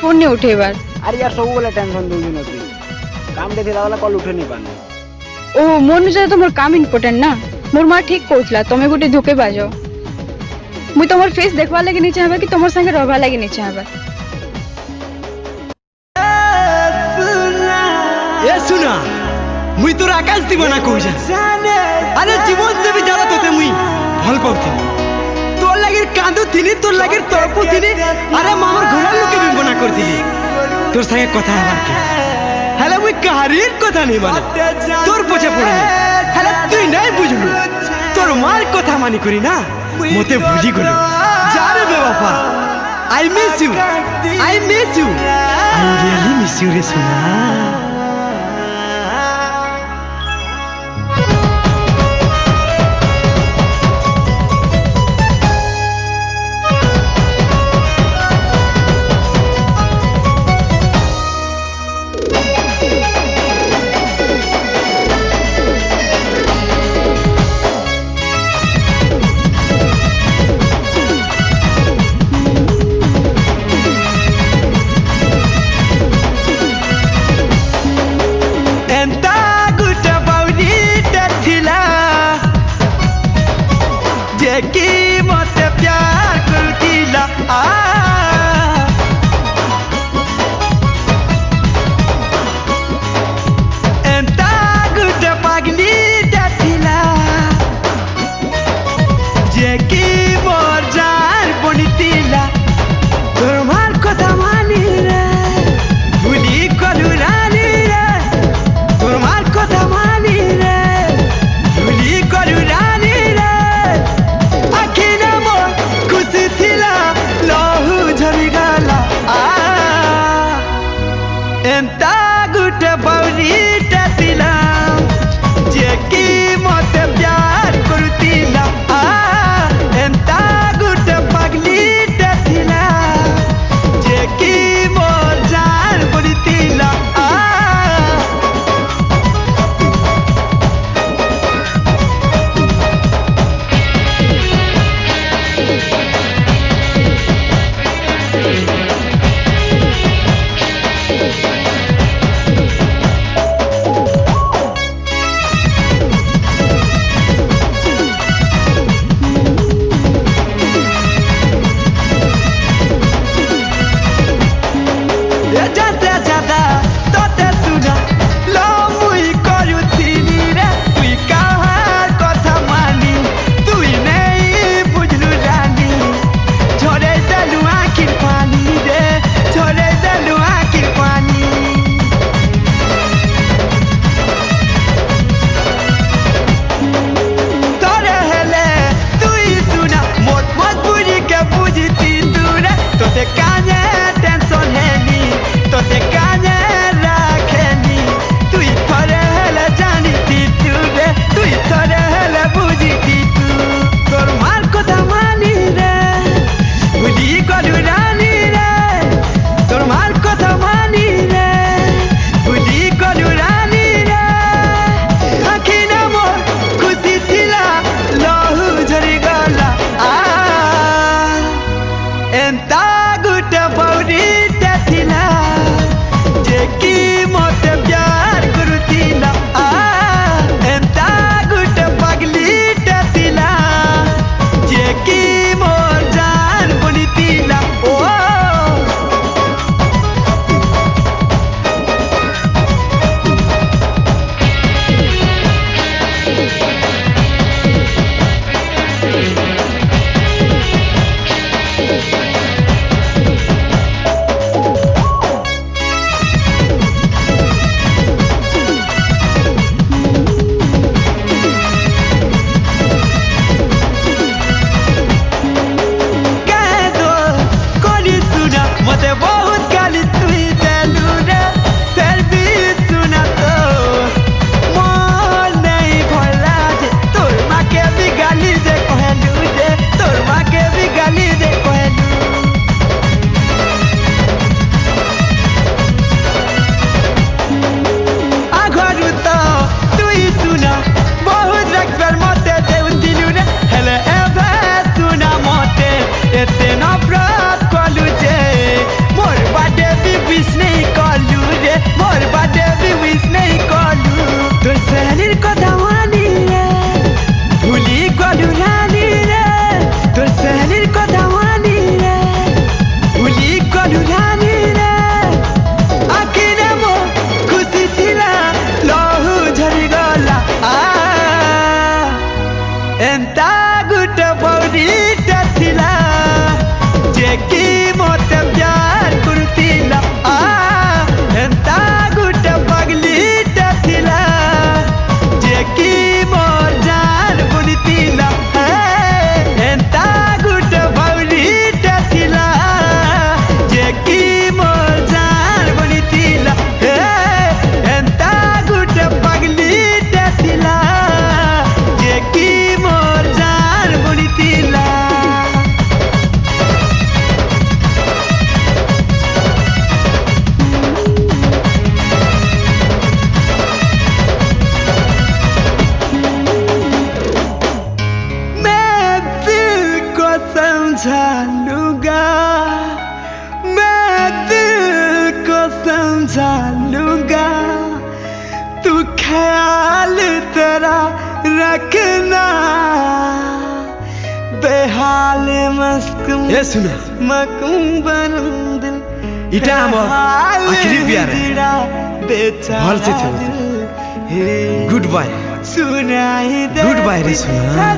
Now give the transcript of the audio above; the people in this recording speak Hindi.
फोन नहीं उठेबार। अरे यार सब वाला टेंशन दूजी न तू काम दे थिला वाला कॉल उठे नहीं पाने ओ मोर नुजे तो मोर काम इम्पोर्टेंट ना। मोर माँ ठीक कहला तमे गोटे धोके बाज मुई तुम फेस देखवा लगे नहीं चाहबा कि तुम संगे रहबा लगे नहीं चाहबा। ए सुना मुई तोर आकाश दीवाना कहू अरे जीवन से भी ज्यादा तोते मुई भल पाउथि तोर लागिर कांदू थिनी तोर लागिर तड़पू थिनी अरे मामर घोड़ा लोके भी बना कर दिली तोर संगे कथा हबार के हेले मुई कहारीर कथा नहीं माने तोर पछे पड़े हेले तुई नहीं बुझलु तोर मार कथा मानी करी ना मोते भुली गलु जा रे बेवफा I miss you I really miss you रे सोना। कि मते प्यार करतीला एंता गुटे पागली देखिला जे कि मोर जान बनितीला तोर मार कथा मानी रे भूली कलु रानी रे तोर मार कथा मानी रे भूली कलु रानी रे एंता गुटे बाउली टातिला जे कि मते प्यार करतीला एंता गुटे पागली टातिला जे कि मोर जान बनितीला बसा लूंगा तू ख्याल तेरा रखना बेहाल मस्क ए सुना मकुंबरंदिल इटा हमर आखिरी प्यार है भल से थे गुड बाय रे सुना